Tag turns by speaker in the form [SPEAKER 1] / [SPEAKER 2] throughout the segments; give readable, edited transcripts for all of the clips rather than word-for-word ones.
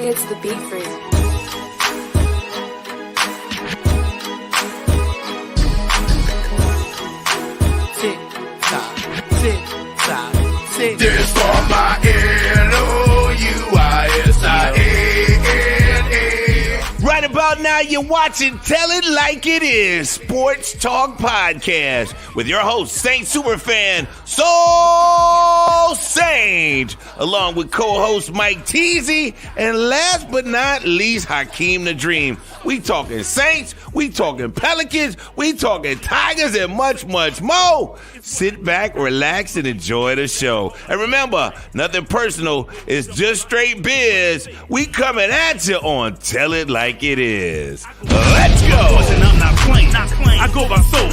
[SPEAKER 1] It's the beat freak.
[SPEAKER 2] Tick tock, tick tock, tick.
[SPEAKER 3] This for my Louisiana.
[SPEAKER 4] Right about now, you're watching Tell It Like It Is, Sports Talk Podcast, with your host, Saint Superfan, Soul Saint, along with co-host Mike Teasy, and last but not least, Hakeem the Dream. We talking Saints, we talking Pelicans, we talking Tigers, and much, much more. Sit back, relax, and enjoy the show. And remember, nothing personal, it's just straight biz. We coming at you on Tell It Like It Is. Let's go.
[SPEAKER 5] I'm not playing. I go by soul.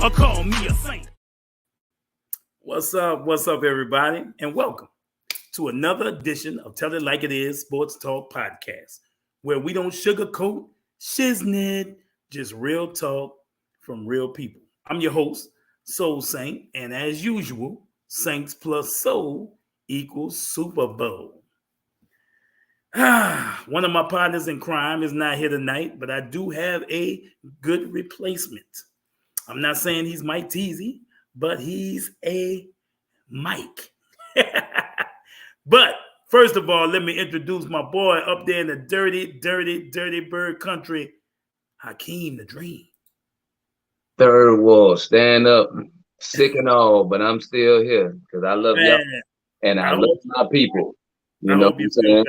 [SPEAKER 5] Or call me a saint. What's up, everybody? And welcome to another edition of Tell It Like It Is Sports Talk Podcast, where we don't sugarcoat shiznit, just real talk from real people. I'm your host, Soul Saint, and as usual, Saints plus Soul equals Super Bowl. One of my partners in crime is not here tonight, but I do have a good replacement. I'm not saying he's Mike Teasy, but he's a Mike. But first of all, let me introduce my boy up there in the dirty bird country, Hakeem the Dream.
[SPEAKER 6] Third wall, stand up, sick and all, but I'm still here because I love y'all and I love my people. You know what I'm saying?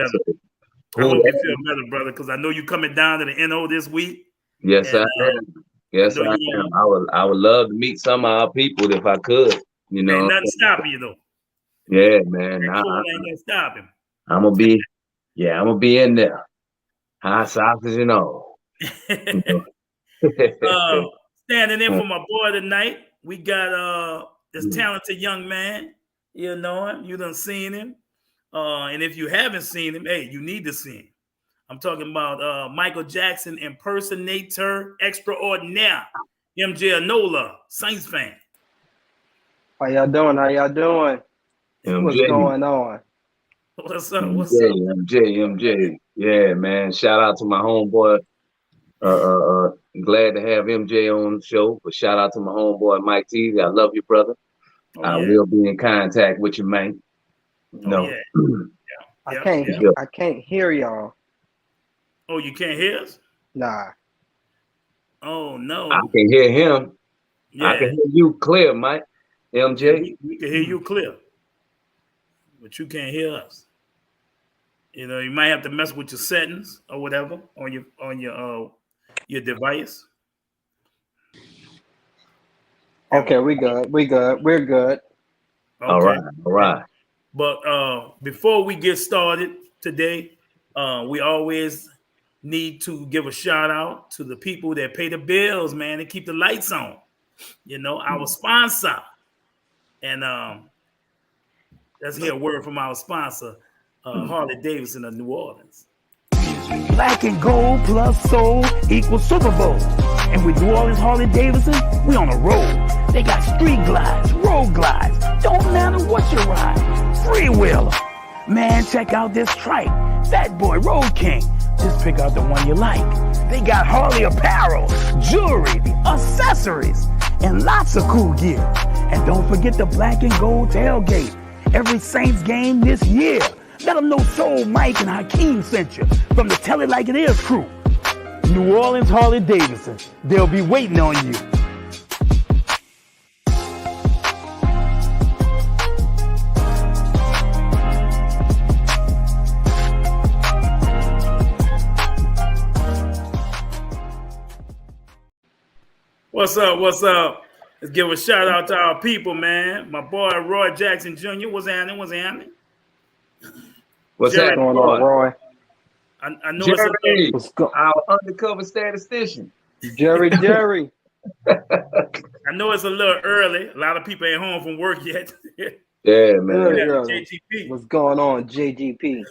[SPEAKER 5] I hope you feel better, brother, because I know you're coming down to the NO this week.
[SPEAKER 6] Yes, I am. Yes, I am. I would love to meet some of our people if I could. You know,
[SPEAKER 5] ain't nothing stopping you though.
[SPEAKER 6] Yeah, man.
[SPEAKER 5] Ain't gonna stop him.
[SPEAKER 6] I'm gonna be in there. Hot sausage and all.
[SPEAKER 5] Standing in for my boy tonight, we got this talented young man. You know him, you done seen him. And if you haven't seen him, hey, you need to see him. I'm talking about Michael Jackson impersonator extraordinaire, MJ Anola, Saints fan.
[SPEAKER 7] How y'all doing? What's going on?
[SPEAKER 5] What's up?
[SPEAKER 6] MJ. Yeah, man. Shout out to my homeboy. Glad to have MJ on the show. But shout out to my homeboy Mike T. I love you, brother. I will be in contact with you, man. No.
[SPEAKER 7] I can't hear y'all.
[SPEAKER 5] Oh, you can't hear us?
[SPEAKER 7] Nah.
[SPEAKER 5] Oh no.
[SPEAKER 6] I can hear him.
[SPEAKER 5] Yeah.
[SPEAKER 6] I can hear you clear, Mike. MJ.
[SPEAKER 5] We can hear you clear. But you can't hear us. You know, you might have to mess with your settings or whatever on your device.
[SPEAKER 7] Okay, we're good.
[SPEAKER 6] Okay. All right.
[SPEAKER 5] But before we get started today, we always need to give a shout out to the people that pay the bills, man, and keep the lights on. You know, our sponsor. And let's hear a word from our sponsor, Harley Davidson of New Orleans.
[SPEAKER 8] Black and gold plus soul equals Super Bowl. And with New Orleans Harley Davidson, we on a roll. They got street glides, road glides. Don't matter what you ride. Freewheeler. Man, check out this trike. Fat Boy Road King. Just pick out the one you like. They got Harley apparel, jewelry, accessories, and lots of cool gear. And don't forget the black and gold tailgate. Every Saints game this year. Let them know Soul Mike and Hakeem sent you from the Tell It Like It Is crew. New Orleans Harley Davidson. They'll be waiting on you.
[SPEAKER 5] What's up? What's up? Let's give a shout out to our people, man. My boy Roy Jackson Jr. What's happening? What's happening?
[SPEAKER 6] What's
[SPEAKER 5] Jerry,
[SPEAKER 6] happening,
[SPEAKER 7] What's going on, Roy?
[SPEAKER 5] I know
[SPEAKER 6] Jerry,
[SPEAKER 5] it's
[SPEAKER 6] our undercover statistician.
[SPEAKER 7] Jerry.
[SPEAKER 5] I know it's a little early. A lot of people ain't home from work yet.
[SPEAKER 6] Yeah, man.
[SPEAKER 5] JGP.
[SPEAKER 7] What's going on, JGP?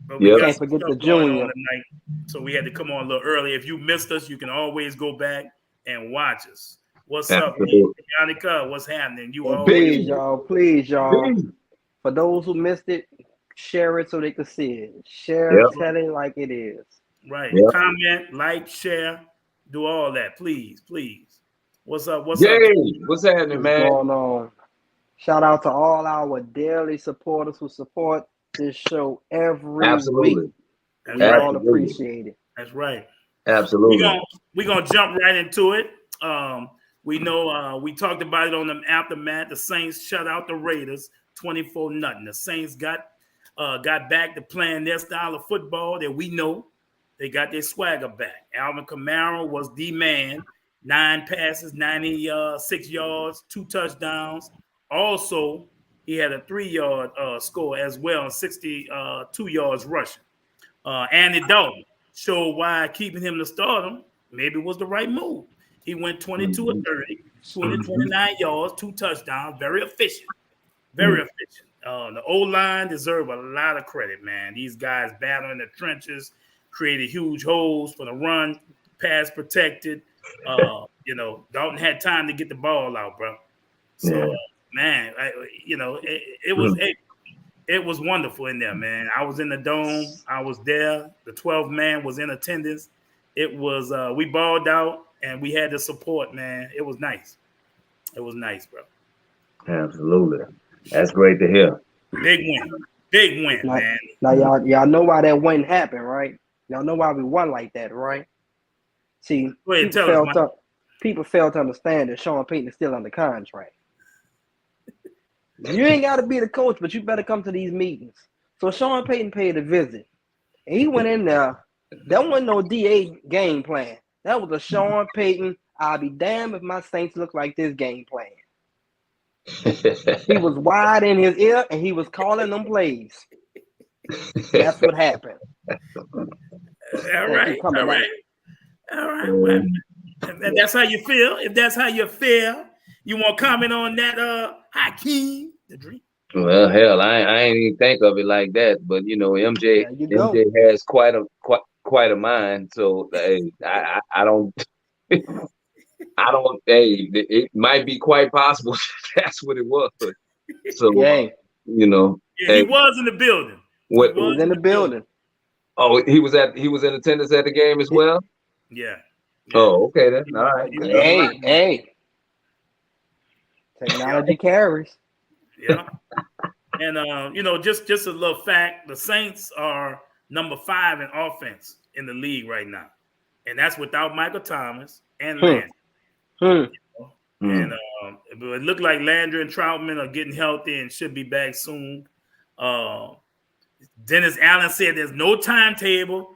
[SPEAKER 5] But we got
[SPEAKER 7] Can't
[SPEAKER 5] some
[SPEAKER 7] forget
[SPEAKER 5] stuff
[SPEAKER 7] the
[SPEAKER 5] going
[SPEAKER 7] junior.
[SPEAKER 5] on tonight, so we had to come on a little early. If you missed us, you can always go back and watch us. What's up, Monica? What's happening? You always
[SPEAKER 7] Please, y'all. For those who missed it, share it so they can see it. Share it, tell it like it is.
[SPEAKER 5] right.
[SPEAKER 6] Yep.
[SPEAKER 5] Comment, like, share, do all that, please. What's up? What's
[SPEAKER 6] Jay,
[SPEAKER 5] up?
[SPEAKER 6] what's happening, man?
[SPEAKER 7] What's going on? Shout out to all our daily supporters who support this show every week. We all appreciate it.
[SPEAKER 5] That's right.
[SPEAKER 6] Absolutely.
[SPEAKER 5] We're gonna jump right into it. We know we talked about it on the aftermath. The Saints shut out the Raiders 24-0. The Saints got back to playing their style of football that we know. They got their swagger back. Alvin Kamara was the man. 9 passes, 96 yards, 2 touchdowns. Also, he had a 3-yard score as well, and 62 yards rushing. Andy Dalton showed why keeping him to start him maybe was the right move. He went 22 of 30, 229 yards, 2 touchdowns, very efficient. Very efficient. The O-line deserve a lot of credit, man. These guys battling the trenches, created huge holes for the run, pass protected. Dalton had time to get the ball out, bro. So, man, it was wonderful in there, man. I was in the dome. I was there. The 12 man was in attendance. It was we balled out and we had the support, man. It was nice. It was nice, bro.
[SPEAKER 6] Absolutely. That's great to hear.
[SPEAKER 5] Big win, man.
[SPEAKER 7] Now y'all know why that win happened, right? Y'all know why we won like that, right? See, people fail to understand that Sean Payton is still under contract. You ain't got to be the coach, but you better come to these meetings. So Sean Payton paid a visit, and he went in there. That wasn't no DA game plan. That was a Sean Payton, I'll be damned if my Saints look like this game plan. He was wide in his ear, and he was calling them plays. That's what happened.
[SPEAKER 5] All right. Well, if that's how you feel, you want to comment on that, Hakeem, the dream?
[SPEAKER 6] Well, hell, I ain't even think of it like that, but MJ has quite a mind, so I don't. It might be quite possible that's what it was. So
[SPEAKER 5] he was in the building.
[SPEAKER 7] He was in the building.
[SPEAKER 6] Oh, he was in attendance at the game as well.
[SPEAKER 5] Yeah.
[SPEAKER 6] Oh, okay then. All right.
[SPEAKER 7] Hey. Technology carries.
[SPEAKER 5] Yeah. And just a little fact: the Saints are number 5 in offense in the league right now, and that's without Michael Thomas and Landry. And it looked like Landry and Troutman are getting healthy and should be back soon. Dennis Allen said there's no timetable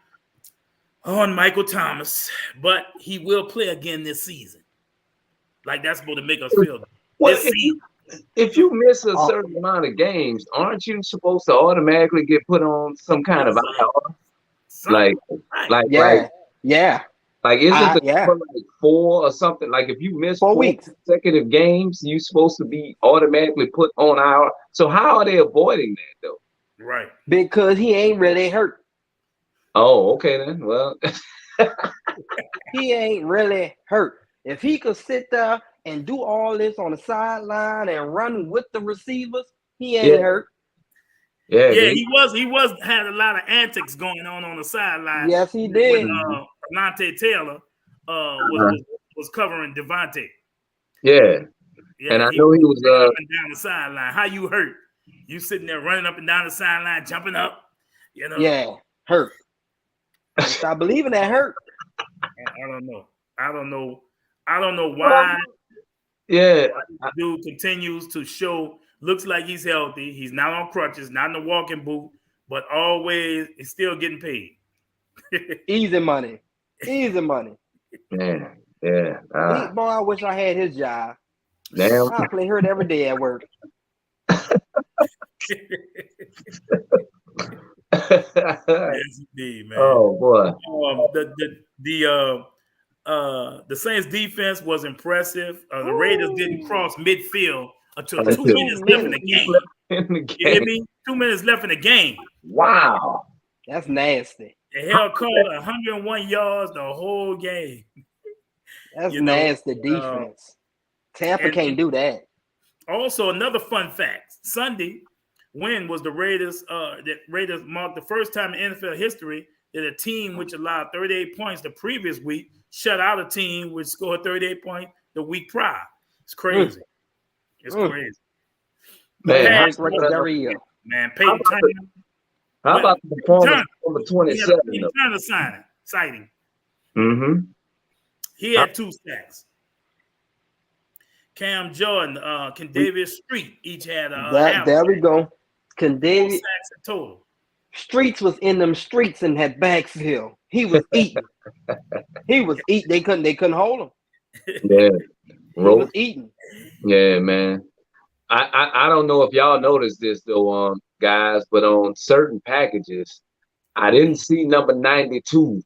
[SPEAKER 5] on Michael Thomas, but he will play again this season. Like that's supposed to make us feel.
[SPEAKER 6] Well, if you miss a certain amount of games, aren't you supposed to automatically get put on some kind of IR? Like isn't like 4 or something? Like if you miss 4 consecutive games, you're supposed to be automatically put on IR. So how are they avoiding that though?
[SPEAKER 5] Right.
[SPEAKER 7] Because he ain't really hurt.
[SPEAKER 6] Oh, okay then. Well,
[SPEAKER 7] he ain't really hurt. If he could sit there and do all this on the sideline and run with the receivers, he ain't hurt.
[SPEAKER 5] Yeah, he had a lot of antics going on the sideline.
[SPEAKER 7] Yes, he did.
[SPEAKER 5] When Monte Taylor was covering Devontae.
[SPEAKER 6] Yeah, and I know he was
[SPEAKER 5] up and down the sideline. How you hurt? You sitting there running up and down the sideline, jumping up.
[SPEAKER 7] Yeah, hurt. I believe in that hurt.
[SPEAKER 5] I don't know why.
[SPEAKER 6] Yeah,
[SPEAKER 5] dude continues to show. Looks like he's healthy. He's not on crutches, not in a walking boot, but always is still getting paid.
[SPEAKER 7] Easy money.
[SPEAKER 6] Man, Yeah.
[SPEAKER 7] Boy, I wish I had his job.
[SPEAKER 6] Damn.
[SPEAKER 7] I play hurt every day at work.
[SPEAKER 5] Yes, indeed, man.
[SPEAKER 6] Oh boy.
[SPEAKER 5] The Saints defense was impressive. The Raiders didn't cross midfield until 2
[SPEAKER 6] Until
[SPEAKER 5] minutes left in the game.
[SPEAKER 6] in the
[SPEAKER 5] You hear
[SPEAKER 6] game.
[SPEAKER 5] me? 2 minutes left in the game.
[SPEAKER 6] Wow.
[SPEAKER 7] That's nasty.
[SPEAKER 5] The hell called 101 yards the whole game.
[SPEAKER 7] That's nasty defense. Tampa can't do that.
[SPEAKER 5] Also, another fun fact: Sunday win was the Raiders. The Raiders marked the first time in NFL history that a team which allowed 38 points the previous week shut out a team which scored 38 points the week prior. It's crazy. It's crazy.
[SPEAKER 6] Man,
[SPEAKER 5] Man, Peyton Turner.
[SPEAKER 6] How about the performance number 27?
[SPEAKER 5] Peyton Turner sighting.
[SPEAKER 6] Mm-hmm.
[SPEAKER 5] He had 2 sacks. Cam Jordan, Kendavius Street each had
[SPEAKER 7] there we go. Kendavius
[SPEAKER 5] sacks in total.
[SPEAKER 7] Streets was in them streets and had backfield. He was eating. He was eating. They couldn't hold him.
[SPEAKER 6] Yeah.
[SPEAKER 7] He was eating.
[SPEAKER 6] Yeah, man. I don't know if y'all noticed this though, guys, but on certain packages, I didn't see number 92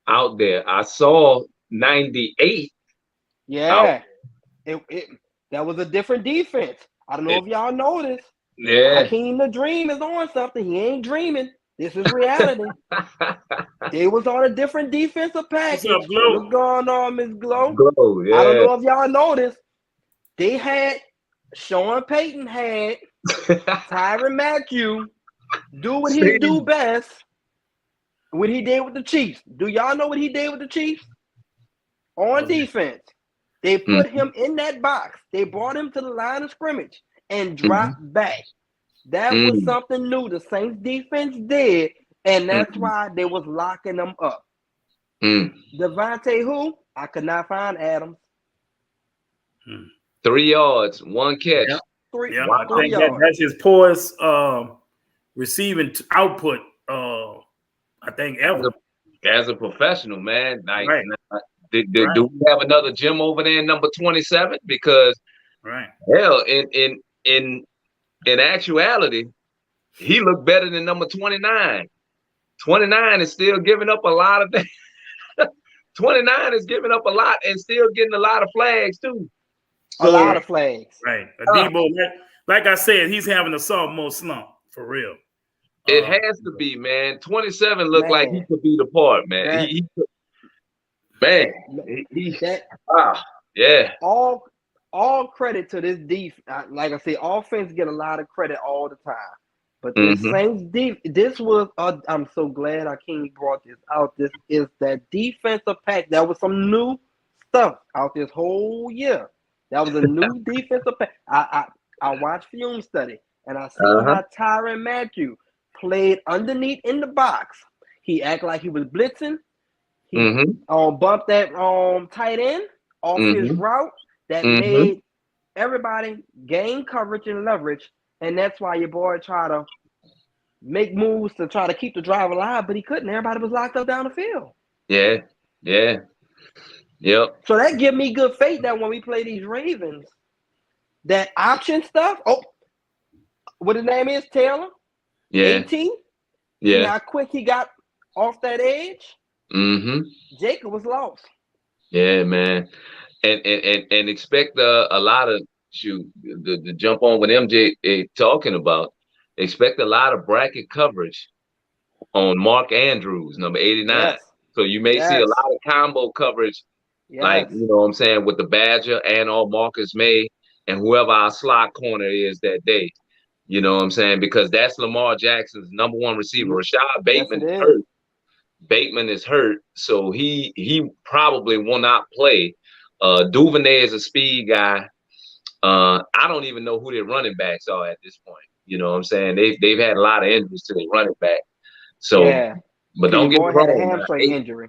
[SPEAKER 6] out there. I saw 98.
[SPEAKER 7] Yeah. That was a different defense. I don't know if y'all noticed.
[SPEAKER 6] Yeah.
[SPEAKER 7] Hakeem the Dream is on something. He ain't dreaming. This is reality. They was on a different defensive package.
[SPEAKER 5] What's up, Glow?
[SPEAKER 7] What's going on, Miss Glow?
[SPEAKER 6] Glow, yeah.
[SPEAKER 7] I don't know if y'all noticed. They had Sean Payton had Tyrann Mathieu do what he do best. What he did with the Chiefs. Do y'all know what he did with the Chiefs? On defense. They put him in that box. They brought him to the line of scrimmage and dropped back. That was something new the Saints defense did, and that's why they was locking them up. Devontae who? I could not find Adams.
[SPEAKER 6] 3 yards, 1 catch.
[SPEAKER 5] Yep.
[SPEAKER 7] Three
[SPEAKER 5] I think
[SPEAKER 7] yards.
[SPEAKER 5] that's his poorest receiving output, I think, ever.
[SPEAKER 6] As a professional, man. Like,
[SPEAKER 5] right.
[SPEAKER 6] Do we have another Jim over there in number 27? Because hell, in actuality, he looked better than number 29. 29 is still giving up a lot of things. 29 is giving up a lot and still getting a lot of flags too.
[SPEAKER 7] A lot of flags.
[SPEAKER 5] Right. Debo, like I said, he's having a sophomore slump for real.
[SPEAKER 6] It has to be, man. 27 looked like he could be the part, man. Yeah.
[SPEAKER 7] All credit to this defense. Like I say, offense get a lot of credit all the time. But the Saints this was I'm so glad Akeem brought this out. This is that defensive pack. That was some new stuff out this whole year. That was a new defensive pack. I watched film study and I seen how Tyrann Mathieu played underneath in the box. He acted like he was blitzing. He bumped that tight end off his route. That made everybody gain coverage and leverage. And that's why your boy tried to make moves to try to keep the drive alive, but he couldn't. Everybody was locked up down the field.
[SPEAKER 6] Yeah. Yep.
[SPEAKER 7] So that give me good faith that when we play these Ravens, that option stuff. Oh, what his name is, Taylor?
[SPEAKER 6] Yeah.
[SPEAKER 7] 18?
[SPEAKER 6] Yeah.
[SPEAKER 7] You know how quick he got off that edge? Jacob was lost.
[SPEAKER 6] Yeah, man. And expect a lot of the jump on what MJ talking about. Expect a lot of bracket coverage on Mark Andrews, number 89.
[SPEAKER 7] Yes.
[SPEAKER 6] So you may see a lot of combo coverage, like, you know what I'm saying, with the Badger and or Marcus May and whoever our slot corner is that day. You know what I'm saying? Because that's Lamar Jackson's number 1 receiver. Rashad Bateman is hurt. Bateman is hurt, so he probably will not play. Duvernay is a speed guy. I don't even know who their running backs are at this point. You know what I'm saying? They've had a lot of injuries to their running back. So, but don't get me wrong.
[SPEAKER 7] Had a hamstring injury.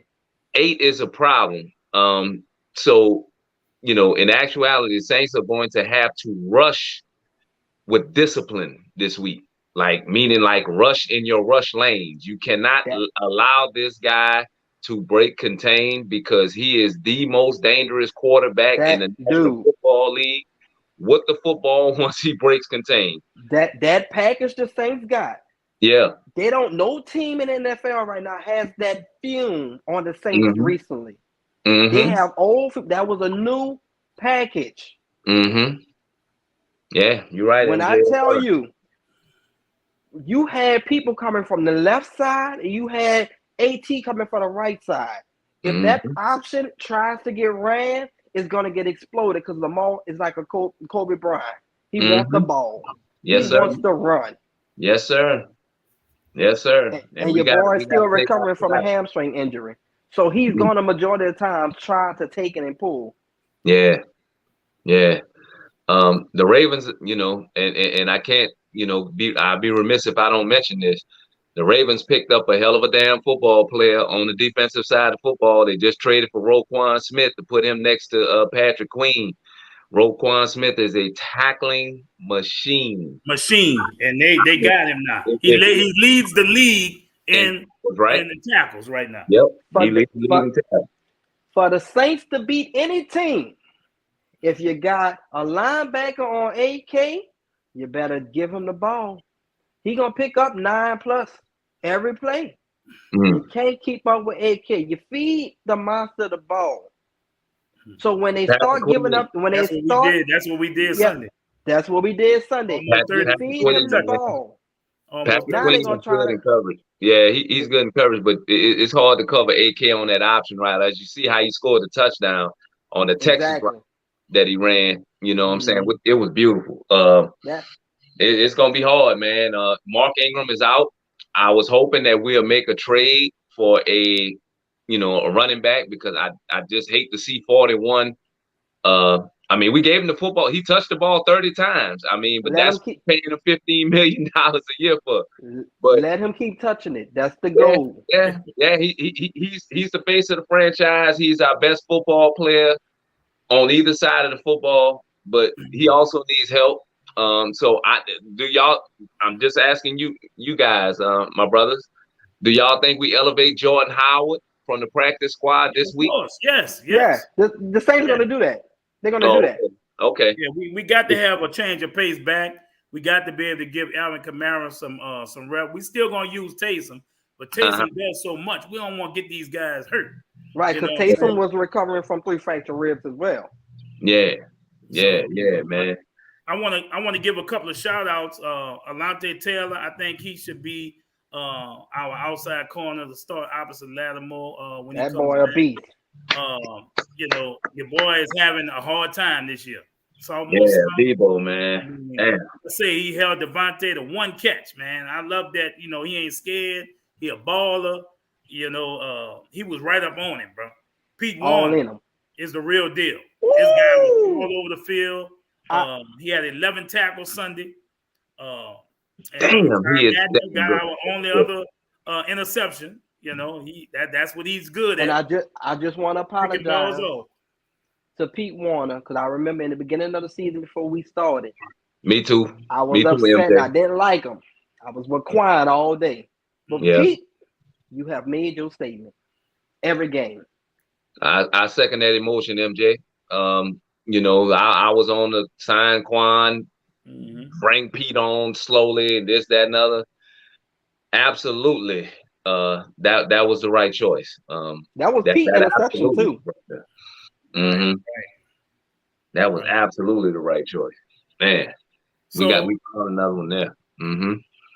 [SPEAKER 6] 8 is a problem. So, you know, in actuality, the Saints are going to have to rush with discipline this week. Like, meaning like rush in your rush lanes. You cannot allow this guy to break contain because he is the most dangerous quarterback in the National
[SPEAKER 7] Dude.
[SPEAKER 6] Football League. What the football once he breaks contain.
[SPEAKER 7] That package the Saints got.
[SPEAKER 6] Yeah.
[SPEAKER 7] They don't. No team in the NFL right now has that film on the Saints recently. They have old. That was a new package.
[SPEAKER 6] Yeah, you're right.
[SPEAKER 7] When
[SPEAKER 6] MJ.
[SPEAKER 7] I tell you, you had people coming from the left side, and you had AT coming from the right side. If that option tries to get ran, it's going to get exploded because Lamar is like a Kobe Bryant. He wants the ball.
[SPEAKER 6] Yes,
[SPEAKER 7] he wants to run.
[SPEAKER 6] Yes, sir. Yes, sir.
[SPEAKER 7] And your boy is still recovering from a hamstring injury. So he's going to majority of the time try to take it and pull.
[SPEAKER 6] Yeah. Yeah. The Ravens, and I can't, I'd be remiss if I don't mention this. The Ravens picked up a hell of a damn football player on the defensive side of football. They just traded for Roquan Smith to put him next to Patrick Queen. Roquan Smith is a tackling machine.
[SPEAKER 5] And they got him now. He leads the league in the tackles right now.
[SPEAKER 6] Yep.
[SPEAKER 7] For the Saints to beat any team, if you got a linebacker on AK, you better give him the ball. He gonna pick up 9+ every play. You can't keep up with AK. You feed the monster the ball. So when they start giving up,
[SPEAKER 5] that's what we did Sunday.
[SPEAKER 7] That's what we did Sunday. Feed him the ball.
[SPEAKER 6] Now they're gonna try to coverage. Yeah, he's good in coverage, but it's hard to cover AK on that option route. As you see how he scored the touchdown on the Texas route that he ran. You know what I'm saying? It was beautiful. It's gonna be hard, man. Mark Ingram is out. I was hoping that we'll make a trade for a running back because I just hate to see 41. I mean, we gave him the football. He touched the ball 30 times. I mean, but that's paying him $15 million a year for. But
[SPEAKER 7] let him keep touching it. That's the goal.
[SPEAKER 6] Yeah. He's the face of the franchise. He's our best football player on either side of the football, but he also needs help. So I'm just asking you guys, my brothers, do y'all think we elevate Jordan Howard from the practice squad this week?
[SPEAKER 5] Of course, yes.
[SPEAKER 7] Yeah, the Saints are going to do that. They're going to do that.
[SPEAKER 6] Okay.
[SPEAKER 5] Yeah, we got to have a change of pace back. We got to be able to give Alvin Kamara some rep. We still going to use Taysom, but Taysom does so much. We don't want to get these guys hurt.
[SPEAKER 7] Right, because Taysom was recovering from 3 fractured ribs as well.
[SPEAKER 6] Yeah, man.
[SPEAKER 5] I want to give a couple of shout outs. Alante Taylor, I think he should be our outside corner to start opposite Lattimore when
[SPEAKER 7] that boy a beast.
[SPEAKER 5] Your boy is having a hard time this year. It's almost
[SPEAKER 6] Debo, man.
[SPEAKER 5] Let's say he held Devontae to 1 catch, man. I love that. He ain't scared. He a baller. He was right up on him, bro. Pete Warner is the real deal.
[SPEAKER 7] Woo!
[SPEAKER 5] This guy was all over the field. He had 11 tackles Sunday.
[SPEAKER 6] Damn, he is
[SPEAKER 5] got our only other interception. That's what he's good at.
[SPEAKER 7] And I just want to apologize to Pete Warner because I remember in the beginning of the season before we started.
[SPEAKER 6] Me too.
[SPEAKER 7] I was upset. I didn't like him. I was quiet all day. But Pete, you have made your statement every game.
[SPEAKER 6] I second that emotion, MJ. I was on the sign Quan, bring Pete on slowly, and this, that, and other. Absolutely. That was the right choice.
[SPEAKER 7] That was Pete's interception too.
[SPEAKER 6] That was absolutely the right choice. Man, we found another one there.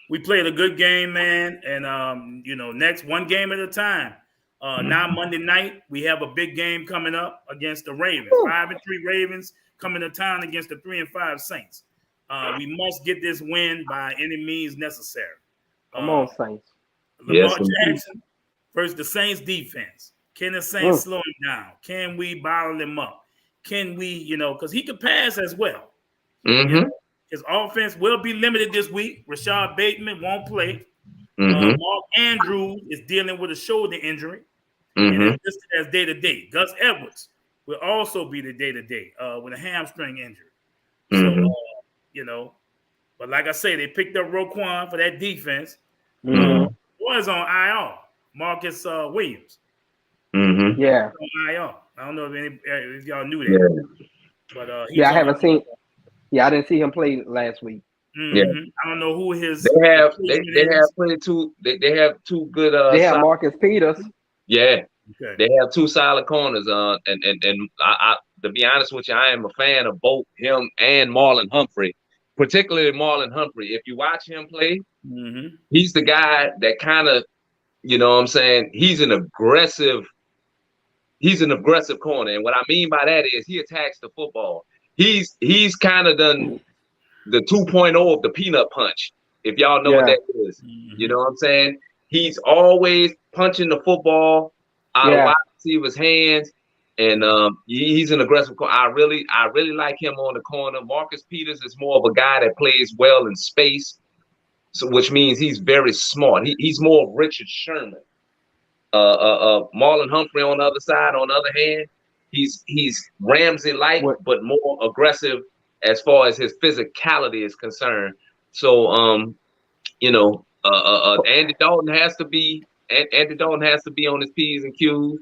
[SPEAKER 5] We played a good game, man, and next one game at a time. Now Monday night we have a big game coming up against the Ravens. 5-3 Ravens coming to town against the 3-5 Saints. We must get this win by any means necessary.
[SPEAKER 7] Come on, Saints.
[SPEAKER 5] Lamar Jackson versus the Saints defense. Can the Saints slow him down? Can we bottle him up? Can we, because he could pass as well. His offense will be limited this week. Rashad Bateman won't play. Mark Andrews is dealing with a shoulder injury. And it's listed as day-to-day. Gus Edwards will also be the day-to-day with a hamstring injury. So, but like I say, they picked up Roquan for that defense. Was on IR, Marcus Williams.
[SPEAKER 6] Mm-hmm.
[SPEAKER 7] Yeah.
[SPEAKER 5] On IR. I don't know if y'all knew that,
[SPEAKER 6] Yeah.
[SPEAKER 5] but he's
[SPEAKER 7] Yeah, I
[SPEAKER 5] on.
[SPEAKER 7] haven't seen. Yeah, I didn't see him play last week.
[SPEAKER 6] Yeah.
[SPEAKER 5] I don't know who his
[SPEAKER 6] They have
[SPEAKER 5] replacement
[SPEAKER 6] plenty two. They have two good.
[SPEAKER 7] They have Marcus Peters.
[SPEAKER 6] Yeah.
[SPEAKER 5] Okay.
[SPEAKER 6] They have two solid corners. And I to be honest with you, I am a fan of both him and Marlon Humphrey, particularly Marlon Humphrey. If you watch him play, he's the guy that kind of, you know what I'm saying, he's an aggressive corner. And what I mean by that is he attacks the football. He's kind of done the 2.0 of the peanut punch, if y'all know what
[SPEAKER 7] Yeah.
[SPEAKER 6] that is. You know what I'm saying? He's always punching the football out of
[SPEAKER 7] Yeah.
[SPEAKER 6] wide receiver's hands. And he's an aggressive corner. I really like him on the corner. Marcus Peters is more of a guy that plays well in space, so which means he's very smart. He's more of Richard Sherman. Marlon Humphrey on the other side, on the other hand, he's Ramsey-like, but more aggressive as far as his physicality is concerned. So, you know, Andy Dalton has to be on his P's and Q's.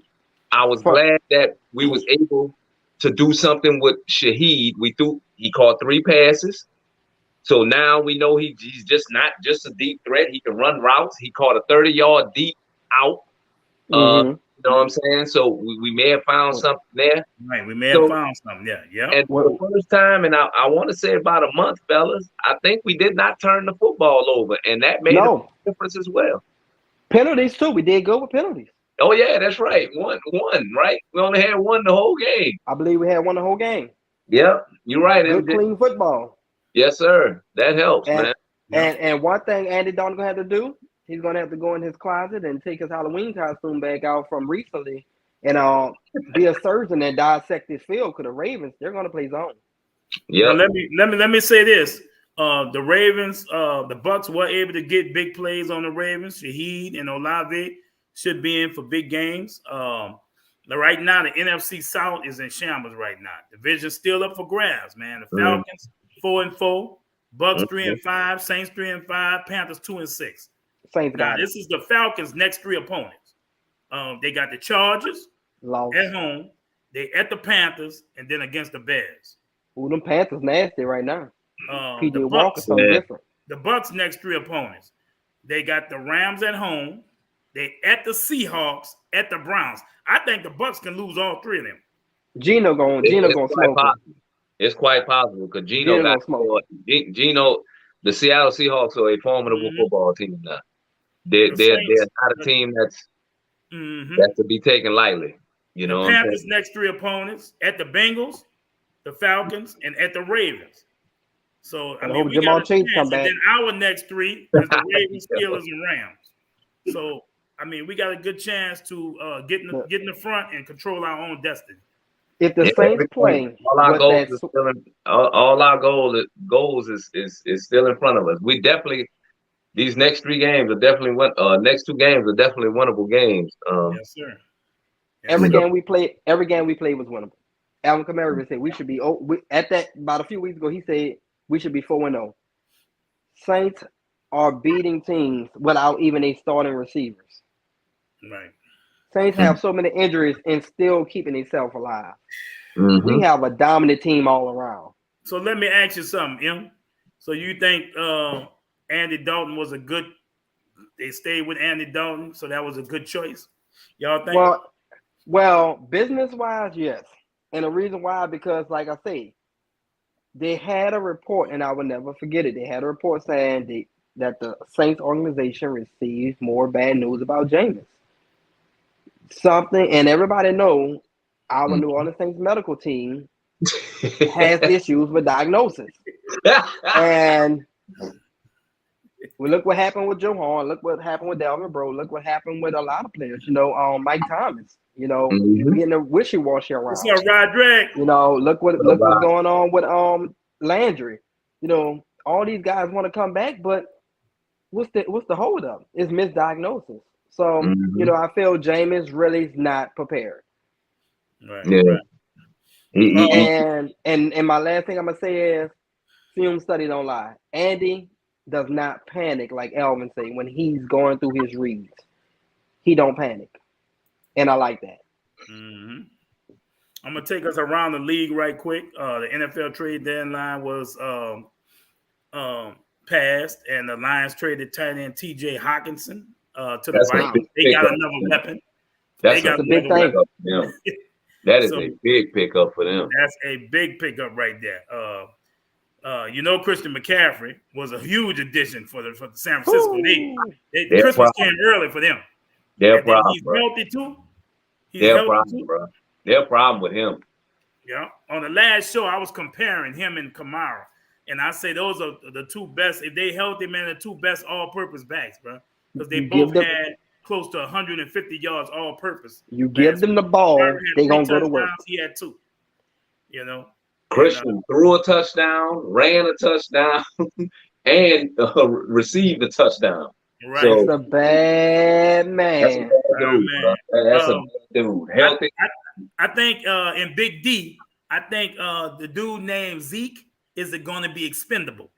[SPEAKER 6] I was glad that we was able to do something with Shaheed. He caught 3 passes. So now we know he's just not just a deep threat. He can run routes. He caught a 30-yard deep out. You know what I'm saying? So we may have found something there.
[SPEAKER 5] Right, we may have found something. Yeah.
[SPEAKER 6] And for the first time, and I want to say about a month, fellas, I think we did not turn the football over, and that made a difference as well.
[SPEAKER 7] Penalties too. We did go with penalties.
[SPEAKER 6] Oh yeah, that's right. One, right? We only had one the whole game.
[SPEAKER 7] I believe we had one the whole game.
[SPEAKER 6] Yep, you're right.
[SPEAKER 7] Good, clean football.
[SPEAKER 6] Yes, sir. That helps, man.
[SPEAKER 7] And one thing Andy Dalton gonna have to do, he's gonna have to go in his closet and take his Halloween costume back out from recently, and be a surgeon and dissect this field. Because the Ravens, they're gonna play zone.
[SPEAKER 5] Yeah. Let me say this: the Ravens, the Bucks were able to get big plays on the Ravens. Shaheed and Olave should be in for big games. Right now, the NFC South is in shambles right now. Division's still up for grabs, man. The Falcons 4-4, Bucks 3-5, Saints 3-5, Panthers 2-6.
[SPEAKER 7] Saints
[SPEAKER 5] now, this is the Falcons' next 3 opponents. They got the Chargers at home, they at the Panthers, and then against the Bears.
[SPEAKER 7] Ooh, them Panthers nasty right now.
[SPEAKER 5] The
[SPEAKER 7] Walker something different.
[SPEAKER 5] The Bucks' next 3 opponents. They got the Rams at home. They at the Seahawks, at the Browns. I think the Bucks can lose all 3 of them.
[SPEAKER 7] Gino gonna smoke it.
[SPEAKER 6] It's quite possible because Gino got smoke. Gino, the Seattle Seahawks are a formidable football team now. They're not a team that's to be taken lightly. You know,
[SPEAKER 5] the Panthers' next 3 opponents at the Bengals, the Falcons, and at the Ravens. So I mean, we got a chance. And then our next 3 is the Ravens, Steelers, and Rams. So I mean, we got a good chance to get in the front and control our own destiny.
[SPEAKER 7] If the Saints play,
[SPEAKER 6] all our goals is still in front of us. We definitely these next 3 games are definitely next 2 games are definitely winnable games.
[SPEAKER 5] Yes, sir.
[SPEAKER 7] Every game we played was winnable. Alvin Kamara said we should be at that about a few weeks ago. He said we should be 4-0. Saints are beating teams without even a starting receivers.
[SPEAKER 5] Right.
[SPEAKER 7] Saints have so many injuries and still keeping themselves alive. We have a dominant team all around.
[SPEAKER 5] So let me ask you something, Em. So you think Andy Dalton was they stayed with Andy Dalton, so that was a good choice? Y'all think?
[SPEAKER 7] Well, business-wise, yes. And the reason why, because like I say, they had a report, and I will never forget it. They had a report saying that the Saints organization received more bad news about Jameis. Something, and everybody know our New Orleans Saints medical team has issues with diagnosis. And we look what happened with Joe Horn. Look what happened with Delvin Bro. Look what happened with a lot of players. You know, Mike Thomas. You know, getting the wishy-washy around.
[SPEAKER 5] What's up, Roderick?
[SPEAKER 7] You know, look what's going on with Landry. You know, all these guys want to come back, but what's the hold up? It's misdiagnosis. So, you know, I feel Jameis really is not prepared.
[SPEAKER 5] Right.
[SPEAKER 7] Yeah. And my last thing I'm gonna say is film study don't lie. Andy does not panic like Alvin say when he's going through his reads. He don't panic. And I like that.
[SPEAKER 5] Mm-hmm. I'm gonna take us around the league right quick. The NFL trade deadline was passed, and the Lions traded tight end T.J. Hawkinson to the
[SPEAKER 6] That's a
[SPEAKER 5] Vikings.
[SPEAKER 6] big
[SPEAKER 5] They got
[SPEAKER 6] pickup.
[SPEAKER 5] another weapon.
[SPEAKER 6] That's
[SPEAKER 5] They got
[SPEAKER 6] a
[SPEAKER 7] big
[SPEAKER 5] another
[SPEAKER 7] thing.
[SPEAKER 5] weapon.
[SPEAKER 6] for them. That is
[SPEAKER 5] So-
[SPEAKER 6] a big pickup for them.
[SPEAKER 5] That's a big pickup right there. Christian McCaffrey was a huge addition for the San Francisco. Christmas came early for them.
[SPEAKER 6] Their
[SPEAKER 5] And then
[SPEAKER 6] problem,
[SPEAKER 5] he's
[SPEAKER 6] bro.
[SPEAKER 5] healthy too.
[SPEAKER 6] Their problem, bro. Their problem with him.
[SPEAKER 5] Yeah. On the last show, I was comparing him and Kamara, and I say those are the two best. If they healthy, man, the two best all-purpose backs, bro, because they both had close to 150 yards all-purpose.
[SPEAKER 7] You give them the ball, they gonna go to work.
[SPEAKER 5] He had 2.
[SPEAKER 6] Christian threw a touchdown, ran a touchdown, and received a touchdown.
[SPEAKER 5] Right.
[SPEAKER 6] So,
[SPEAKER 7] it's a bad man.
[SPEAKER 6] That's a bad dude. Healthy.
[SPEAKER 5] I think in Big D, I think the dude named Zeke is going to be expendable,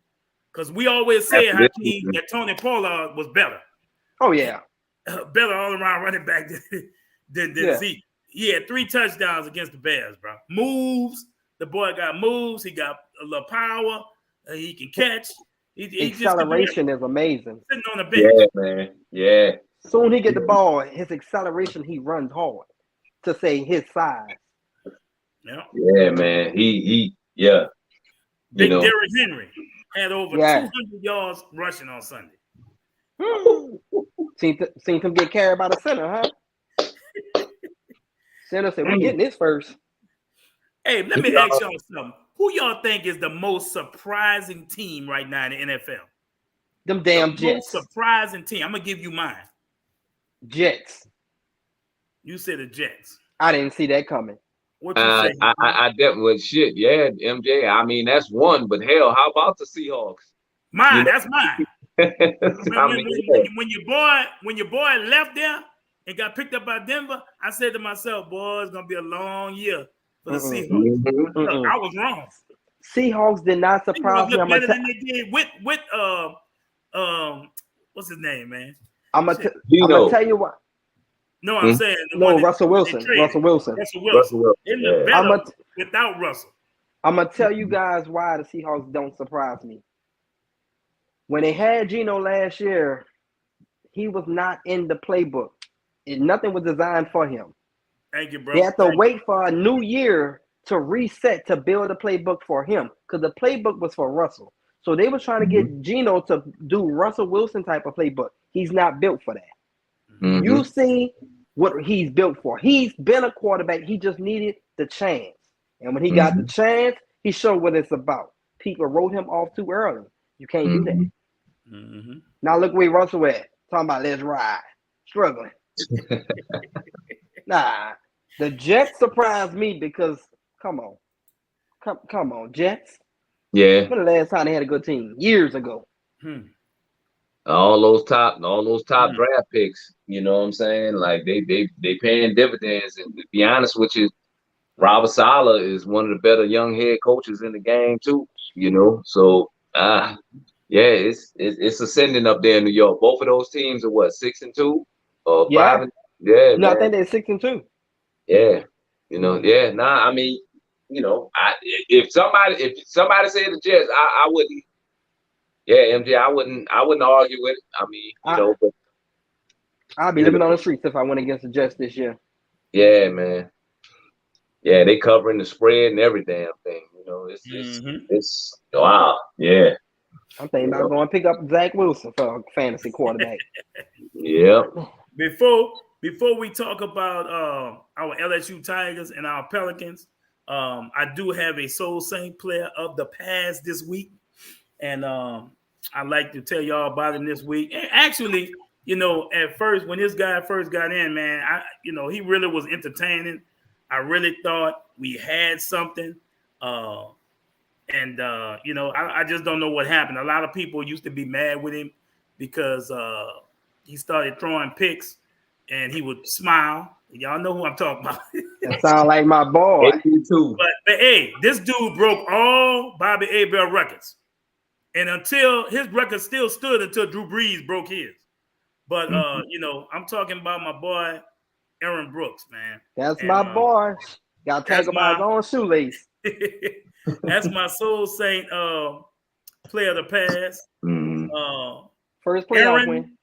[SPEAKER 5] because we always say Hakeem, that Tony Pollard was better.
[SPEAKER 7] Oh yeah,
[SPEAKER 5] better all around running back than Zeke. He had 3 touchdowns against the Bears, bro. Moves. The boy got moves. He got a little power. He can catch. He
[SPEAKER 7] acceleration is amazing.
[SPEAKER 5] Sitting on the bench.
[SPEAKER 6] Yeah, man. Yeah.
[SPEAKER 7] Soon he get the ball, his acceleration, he runs hard to say his size.
[SPEAKER 6] Yeah, man. He yeah.
[SPEAKER 5] Big Derrick Henry had over 200 yards rushing on Sunday.
[SPEAKER 7] Seen him get carried by the center, huh? Center said, "We're getting this first."
[SPEAKER 5] Hey, let me ask y'all something. Who y'all think is the most surprising team right now in the NFL?
[SPEAKER 7] Them damn Jets.
[SPEAKER 5] Most surprising team. I'm gonna give you mine.
[SPEAKER 7] Jets.
[SPEAKER 5] You said the Jets.
[SPEAKER 7] I didn't see that coming.
[SPEAKER 5] What you say?
[SPEAKER 6] I definitely shit. Yeah, MJ. I mean, that's one. But hell, how about the Seahawks?
[SPEAKER 5] Mine. That's mine. When your boy left there and got picked up by Denver, I said to myself, "Boy, it's gonna be a long year for the Seahawks." Look, I was wrong.
[SPEAKER 7] Seahawks did not surprise me.
[SPEAKER 5] Better than they did with what's his name, man?
[SPEAKER 7] I'm gonna tell you what.
[SPEAKER 5] No, I'm saying
[SPEAKER 7] Russell Wilson. Russell Wilson.
[SPEAKER 5] They look better without Russell.
[SPEAKER 7] I'm gonna tell you guys why the Seahawks don't surprise me. When they had Geno last year, he was not in the playbook. Nothing was designed for him.
[SPEAKER 5] Thank you, bro.
[SPEAKER 7] They had to wait for a new year to reset to build a playbook for him, because the playbook was for Russell. So they were trying to get Geno to do Russell Wilson type of playbook. He's not built for that. You see what he's built for. He's been a quarterback. He just needed the chance. And when he got the chance, he showed what it's about. People wrote him off too early. You can't do that. Now look where Russell at. Talking about let's ride. Struggling. Nah. The Jets surprised me because, come on, Jets.
[SPEAKER 6] Yeah.
[SPEAKER 7] When the last time they had a good team? Years ago.
[SPEAKER 6] All those top draft picks, you know what I'm saying? Like they paying dividends. And to be honest with you, Robert Saleh is one of the better young head coaches in the game too, you know. So it's ascending up there in New York. Both of those teams are what, 6-2 or 5? Yeah.
[SPEAKER 7] No, I think they're 6-2.
[SPEAKER 6] Yeah. You know, yeah. Nah, I mean, you know, if somebody said the Jets, I wouldn't. Yeah, MJ, I wouldn't argue with it. I mean, you know, but
[SPEAKER 7] I'll be living on the streets if I went against the Jets this year.
[SPEAKER 6] Yeah, man. Yeah, they covering the spread and every damn thing. You know, it's wow. Yeah.
[SPEAKER 7] I'm thinking about going pick up Zach Wilson for a fantasy quarterback.
[SPEAKER 6] Yeah.
[SPEAKER 5] Before we talk about our LSU Tigers and our Pelicans, I do have a Soul Saint player of the past this week, and I'd like to tell y'all about him this week. And actually, you know, at first when this guy first got in, man, he really was entertaining. I really thought we had something, I just don't know what happened. A lot of people used to be mad with him because he started throwing picks and he would smile. Y'all know who I'm talking about.
[SPEAKER 7] That sound like my boy.
[SPEAKER 5] But hey, this dude broke all Bobby Abel records. And until his record still stood until Drew Brees broke his. But, I'm talking about my boy, Aaron Brooks, man.
[SPEAKER 7] That's my boy. Got to talk about his own shoelace.
[SPEAKER 5] That's my Soul Saint player of the past.
[SPEAKER 7] First playoff win.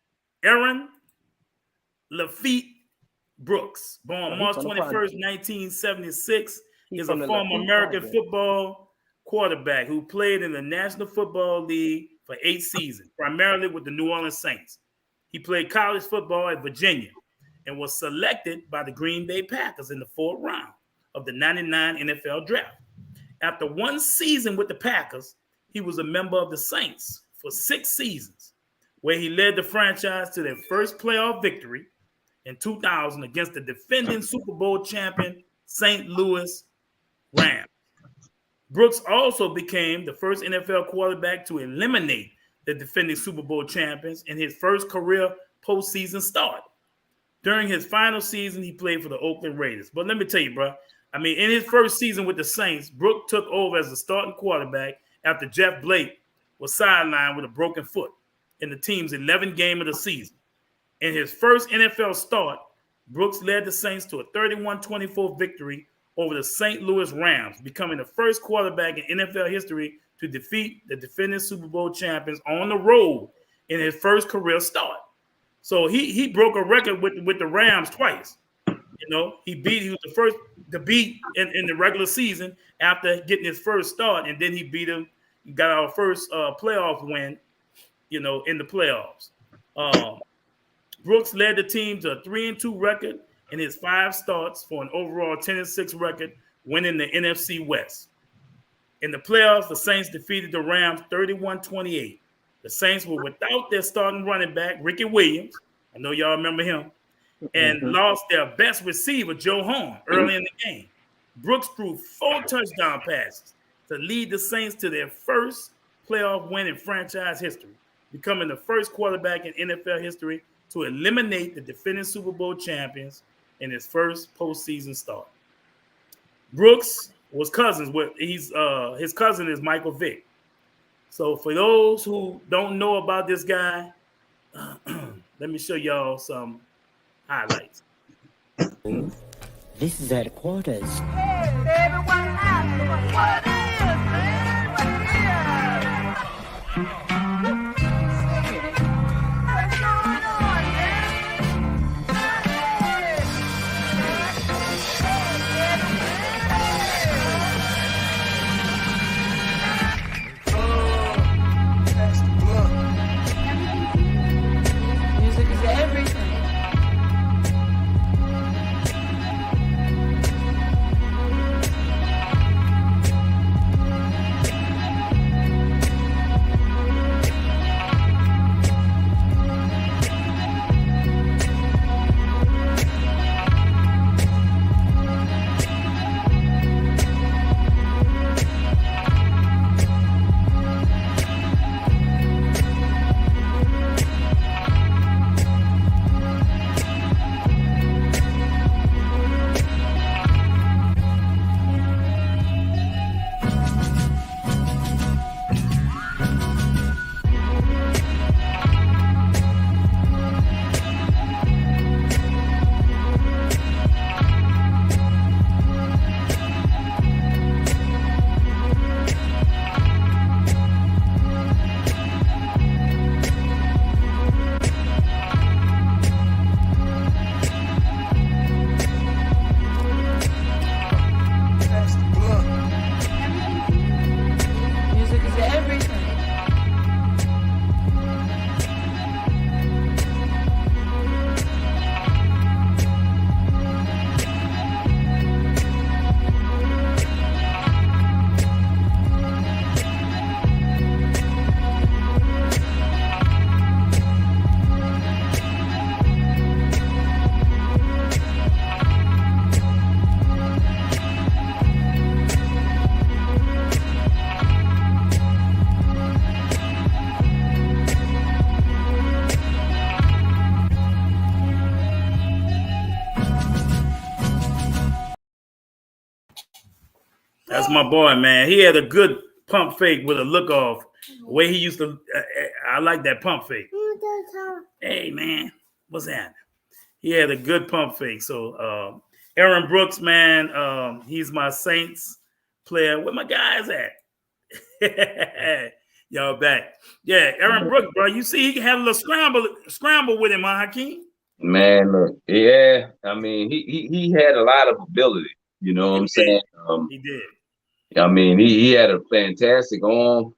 [SPEAKER 5] Aaron Lafitte Brooks, born March 21st, 1976, is a former American football quarterback who played in the National Football League for 8 seasons, primarily with the New Orleans Saints. He played college football at Virginia and was selected by the Green Bay Packers in the 4th round of the 99 NFL draft. After 1 season with the Packers, he was a member of the Saints for 6 seasons, where he led the franchise to their first playoff victory in 2000 against the defending Super Bowl champion St. Louis Rams. Brooks also became the first NFL quarterback to eliminate the defending Super Bowl champions in his first career postseason start. During his final season, he played for the Oakland Raiders. But let me tell you, bro, I mean, in his first season with the Saints, Brooks took over as the starting quarterback after Jeff Blake was sidelined with a broken foot in the team's 11th game of the season. In his first NFL start, Brooks led the Saints to a 31-24 victory over the St. Louis Rams, becoming the first quarterback in NFL history to defeat the defending Super Bowl champions on the road in his first career start. So he broke a record with the Rams twice. You know, he was the first to beat in the regular season after getting his first start, and then he beat him. He got our first playoff win, you know, in the playoffs. Brooks led the team to a 3-2 record in his 5 starts for an overall 10-6 record, winning the NFC West. In the playoffs, the Saints defeated the Rams 31-28. The Saints were without their starting running back, Ricky Williams. I know y'all remember him. And lost their best receiver, Joe Horn, early in the game. Brooks threw 4 touchdown passes to lead the Saints to their first playoff win in franchise history, becoming the first quarterback in NFL history to eliminate the defending Super Bowl champions in his first postseason start. Brooks was cousins with his cousin is Michael Vick. So for those who don't know about this guy, let me show y'all some highlights.
[SPEAKER 1] This is headquarters.
[SPEAKER 9] Hey, baby, what happened? What it is, man? What it is? What's going on, man? Music is everything.
[SPEAKER 5] That's my boy, man. He had a good pump fake with a look off. The way he used to, I like that pump fake. Hey, man, what's that? He had a good pump fake. So Aaron Brooks, man, he's my Saints player. Where my guys at? Y'all back. Yeah, Aaron Brooks, bro. You see, he can have a little scramble with him, huh, Hakeem?
[SPEAKER 6] Man, look, yeah. I mean, he had a lot of ability. You know what I'm saying?
[SPEAKER 5] He did.
[SPEAKER 6] I mean, he had a fantastic arm.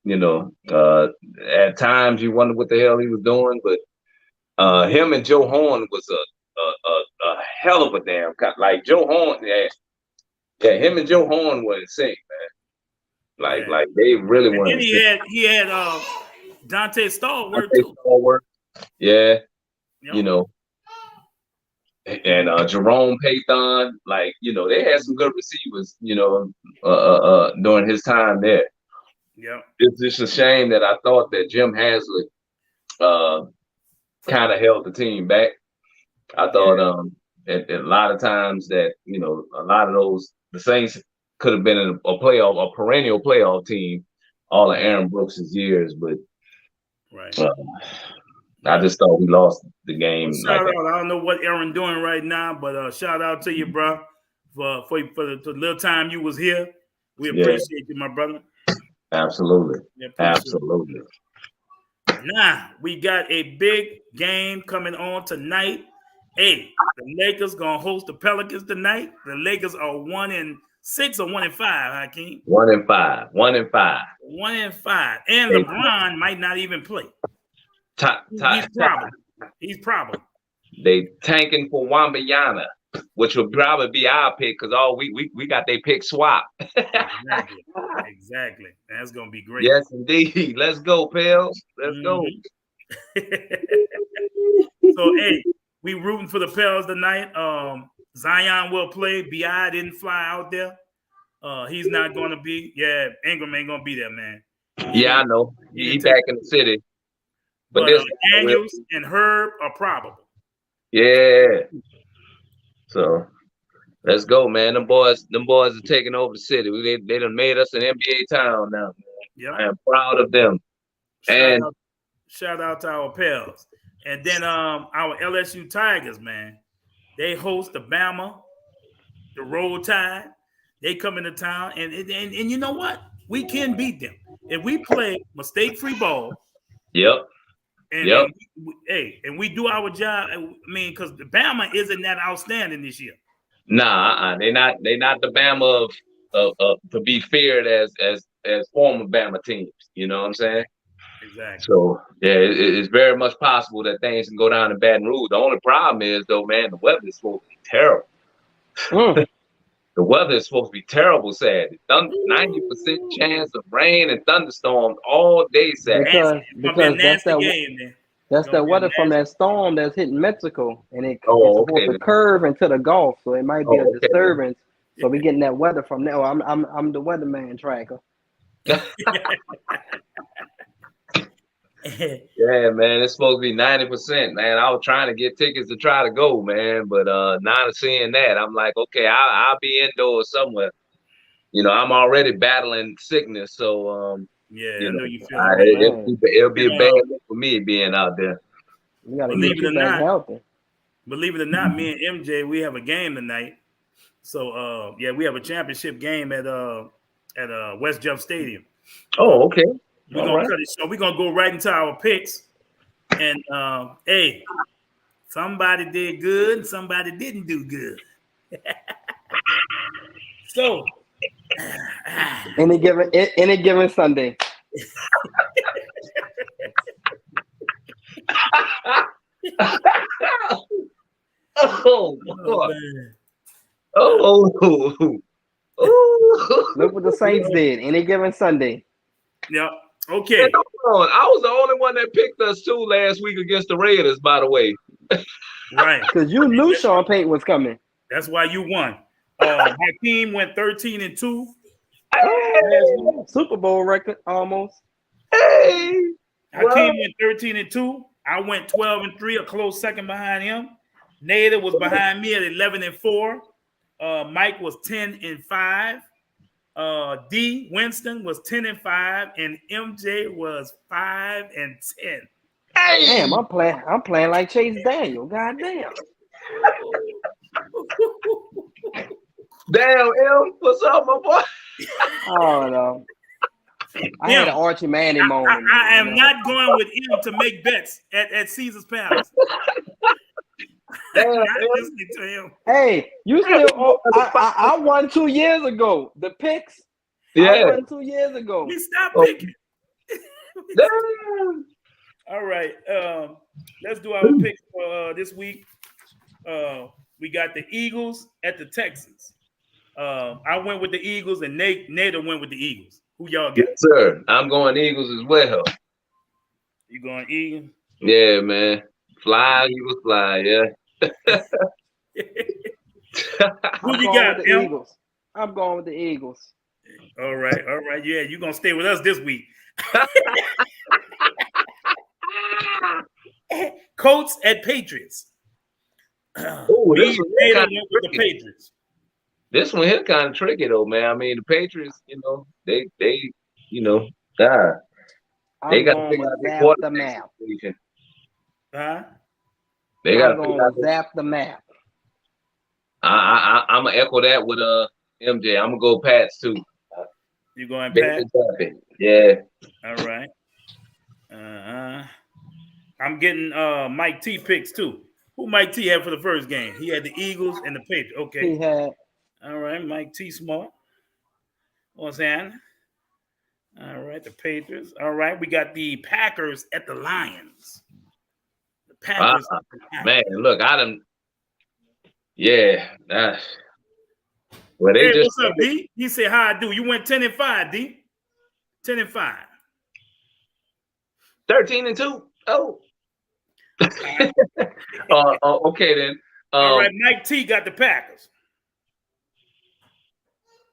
[SPEAKER 6] At times you wonder what the hell he was doing, but him and Joe Horn was a hell of a damn like Joe Horn. Yeah, him and Joe Horn were insane, man. Like they really
[SPEAKER 5] and
[SPEAKER 6] were.
[SPEAKER 5] Then he had Dante Stallworth too.
[SPEAKER 6] Yeah,
[SPEAKER 5] Yep.
[SPEAKER 6] you know. And Jerome Payton, like, they had some good receivers, during his time there.
[SPEAKER 5] Yeah.
[SPEAKER 6] It's just a shame that I thought that Jim Haslett kind of held the team back. I thought at a lot of times that, a lot of the Saints could have been in a perennial playoff team all of Aaron Brooks' years, but I just thought we lost the game.
[SPEAKER 5] Well, shout out. I don't know what Aaron doing right now, but shout out to you, bro, for the little time you was here. We appreciate you, my brother.
[SPEAKER 6] Absolutely. Absolutely.
[SPEAKER 5] Now, we got a big game coming on tonight. Hey, the Lakers going to host the Pelicans tonight. The Lakers are 1-6 or 1-5, Hakeem?
[SPEAKER 6] 1-5. 1-5.
[SPEAKER 5] 1-5. And LeBron might not even play. He's probably.
[SPEAKER 6] They tanking for Wembanyama, which will probably be our pick because we got their pick swap.
[SPEAKER 5] Exactly. That's gonna be great.
[SPEAKER 6] Yes, indeed. Let's go, pals. Let's go.
[SPEAKER 5] So hey, we rooting for the Pels tonight. Zion will play. BI didn't fly out there. He's not gonna be. Yeah, Ingram ain't gonna be there, man.
[SPEAKER 6] Yeah, I know. He back in the city.
[SPEAKER 5] But Daniels and Herb are probable.
[SPEAKER 6] Yeah. So let's go, man. Them boys are taking over the city. They done made us an NBA town now, man.
[SPEAKER 5] Yep.
[SPEAKER 6] I am proud of them.
[SPEAKER 5] Shout out to our Pels. And then our LSU Tigers, man. They host the Bama, the Roll Tide. They come into town, and you know what? We can beat them if we play mistake-free ball.
[SPEAKER 6] Yep.
[SPEAKER 5] And we do our job. I mean, because the Bama isn't that outstanding this year.
[SPEAKER 6] Nah, they're not the Bama of to be feared as former Bama teams. You know what I'm saying?
[SPEAKER 5] Exactly.
[SPEAKER 6] So yeah, it's very much possible that things can go down in Baton Rouge. The only problem is though, man, the weather is supposed to be terrible. The weather is supposed to be terrible Saturday. 90% chance of rain and thunderstorms all day Saturday.
[SPEAKER 7] Because that's that weather from that storm that's hitting Mexico, and it's supposed to curve into the Gulf, so it might be a disturbance. So we're getting that weather from there. I'm the weatherman tracker.
[SPEAKER 6] Yeah, man, it's supposed to be 90%, man. I was trying to get tickets to try to go, man, but not seeing that, I'm like, okay, I'll be indoors somewhere. I'm already battling sickness, so
[SPEAKER 5] I know you feel
[SPEAKER 6] it'll be a bad look for me being out there.
[SPEAKER 5] Believe it or not, me and MJ, we have a game tonight. So we have a championship game at West Jeff Stadium.
[SPEAKER 6] Oh, okay.
[SPEAKER 5] We're gonna cut it short. We're gonna go right into our picks. And hey, somebody did good and somebody didn't do good. So
[SPEAKER 7] any given Sunday. Look what the Saints did. Any given Sunday.
[SPEAKER 5] Yep. Okay.
[SPEAKER 6] I was the only one that picked us too last week against the Raiders, by the way.
[SPEAKER 5] Right.
[SPEAKER 7] Because you knew Sean Payton was coming.
[SPEAKER 5] That's why you won. Hakeem went 13-2.
[SPEAKER 7] Super Bowl record almost.
[SPEAKER 6] Hey.
[SPEAKER 5] Hakeem went 13-2. I went 12-3, a close second behind him. Nader was behind me at 11-4. Mike was 10-5. D. Winston was 10-5, and MJ was 5-10.
[SPEAKER 6] Hey,
[SPEAKER 7] Damn, I'm playing like Chase Daniel. God damn.
[SPEAKER 6] damn, M, what's up, my boy?
[SPEAKER 7] Oh no. I had an Archie Manning moment.
[SPEAKER 5] I am not going with him to make bets at Caesar's Palace.
[SPEAKER 6] Damn,
[SPEAKER 5] I'm not
[SPEAKER 6] M.
[SPEAKER 5] listening to him.
[SPEAKER 7] Hey, you still? I won 2 years ago. The picks. I
[SPEAKER 6] Yeah.
[SPEAKER 7] won 2 years ago.
[SPEAKER 5] We stopped
[SPEAKER 6] Oh.
[SPEAKER 5] picking.
[SPEAKER 6] Damn.
[SPEAKER 5] All right. Let's do our picks for this week. We got the Eagles at the Texans. I went with the Eagles, and Nader went with the Eagles. Who y'all got?
[SPEAKER 6] Yes, sir. I'm going Eagles as well.
[SPEAKER 5] You going Eagles?
[SPEAKER 6] Yeah, man. Fly, Eagles fly, yeah.
[SPEAKER 5] Who you got,
[SPEAKER 7] with the
[SPEAKER 5] M?
[SPEAKER 7] Eagles. I'm going with the Eagles.
[SPEAKER 5] All right. Yeah, you're going to stay with us this week. Colts at Patriots.
[SPEAKER 6] Ooh,
[SPEAKER 5] Me
[SPEAKER 6] this
[SPEAKER 5] and
[SPEAKER 6] one
[SPEAKER 5] Nader
[SPEAKER 6] kinda
[SPEAKER 5] went with the
[SPEAKER 6] tricky.
[SPEAKER 5] Patriots.
[SPEAKER 6] This one here kind of tricky though, man. I mean, the Patriots, they God, they
[SPEAKER 7] I'm
[SPEAKER 6] got to
[SPEAKER 7] going
[SPEAKER 6] figure
[SPEAKER 7] with
[SPEAKER 6] out their
[SPEAKER 7] Zap the
[SPEAKER 6] quarterback
[SPEAKER 7] Map.
[SPEAKER 6] situation.
[SPEAKER 5] Huh?
[SPEAKER 6] They got
[SPEAKER 7] I'm
[SPEAKER 6] to
[SPEAKER 7] going
[SPEAKER 6] figure out.
[SPEAKER 7] with Zap the Map.
[SPEAKER 6] I'm gonna echo that with MJ. I'm gonna go Pats too.
[SPEAKER 5] You going
[SPEAKER 6] Baby
[SPEAKER 5] Pat?
[SPEAKER 6] Zappy. Yeah.
[SPEAKER 5] All right. I'm getting Mike T picks too. Who Mike T had for the first game? He had the Eagles and the Patriots. Okay.
[SPEAKER 7] He had.
[SPEAKER 5] All right. Mike T smart. What's that? All right. The Patriots. All right. We got the Packers at the Lions. The Packers at the Lions.
[SPEAKER 6] Man, look, I done. Yeah. Well, they
[SPEAKER 5] Hey,
[SPEAKER 6] just.
[SPEAKER 5] what's up, D? He said, how I do? You went 10-5, D. 10-5.
[SPEAKER 6] 13-2. Oh. Okay then.
[SPEAKER 5] All right, Mike T got the Packers.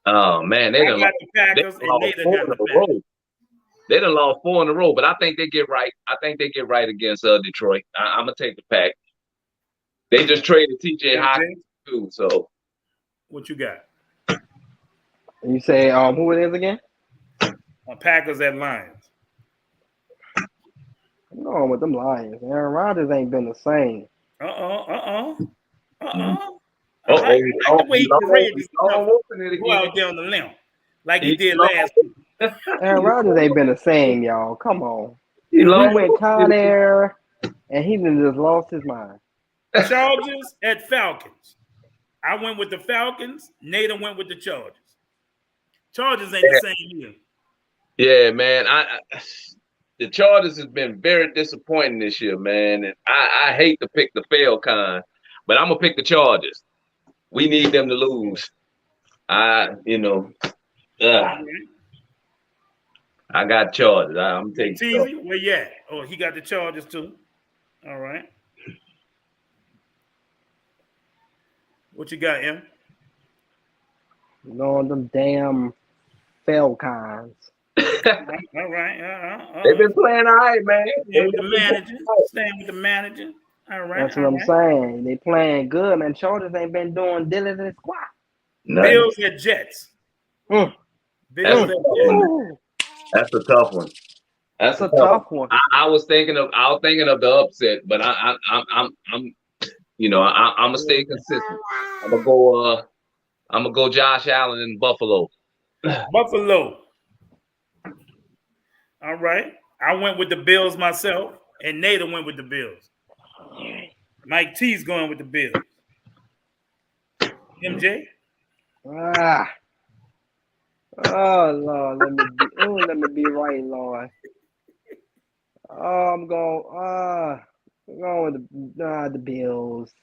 [SPEAKER 6] Oh man, they
[SPEAKER 5] I
[SPEAKER 6] done
[SPEAKER 5] got
[SPEAKER 6] lost,
[SPEAKER 5] the Packers, and
[SPEAKER 6] lost
[SPEAKER 5] Nathan
[SPEAKER 6] 4
[SPEAKER 5] got
[SPEAKER 6] in
[SPEAKER 5] the
[SPEAKER 6] a
[SPEAKER 5] Packers.
[SPEAKER 6] row. They done lost 4 in a row, but I think they get right. I think they get right against Detroit. I'm gonna take the Pack. They just traded TJ Hawkins too, so.
[SPEAKER 5] What you got?
[SPEAKER 7] You say who it is again?
[SPEAKER 5] Packers at Lions.
[SPEAKER 7] I'm going with them Lions. Aaron Rodgers ain't been the same.
[SPEAKER 5] I
[SPEAKER 6] Uh-oh.
[SPEAKER 5] like the way he paraded
[SPEAKER 6] He's
[SPEAKER 5] himself.
[SPEAKER 6] open it
[SPEAKER 5] Go out
[SPEAKER 6] again.
[SPEAKER 5] there on the limb like he did last week.
[SPEAKER 7] Aaron Rodgers ain't been the same, y'all. Come on.
[SPEAKER 6] He
[SPEAKER 7] He
[SPEAKER 6] long
[SPEAKER 7] went Con Air, and he done just lost his mind.
[SPEAKER 5] Chargers at Falcons. I went with the Falcons. Nathan went with the Chargers. Chargers ain't the same here.
[SPEAKER 6] Yeah, man. The Chargers has been very disappointing this year, man. And I hate to pick the fail kind, but I'm gonna pick the Chargers. We need them to lose. I got Chargers. I'm taking
[SPEAKER 5] Teasy, where you at? Oh, he got the Chargers too. All right. What you got, M?
[SPEAKER 7] On them damn Falcons.
[SPEAKER 5] All right.
[SPEAKER 6] They've been playing all right, man.
[SPEAKER 5] Staying with the manager. Staying with the manager. All right.
[SPEAKER 7] That's what I'm saying. They playing good, man. Chargers ain't been doing diligent squat.
[SPEAKER 6] Nothing.
[SPEAKER 5] Bills at Jets.
[SPEAKER 7] Mm.
[SPEAKER 5] Bills at Jets.
[SPEAKER 7] Ooh,
[SPEAKER 6] That's a tough one.
[SPEAKER 7] that's a tough one.
[SPEAKER 6] I was thinking of the upset, but I'm gonna stay consistent. I'm gonna go Josh Allen in Buffalo.
[SPEAKER 5] Buffalo. All right. I went with the Bills myself, and Nathan went with the Bills. Mike T's going with the Bills. MJ?
[SPEAKER 7] Oh Lord, let me be right, Lord. Oh, I'm going with the Bills.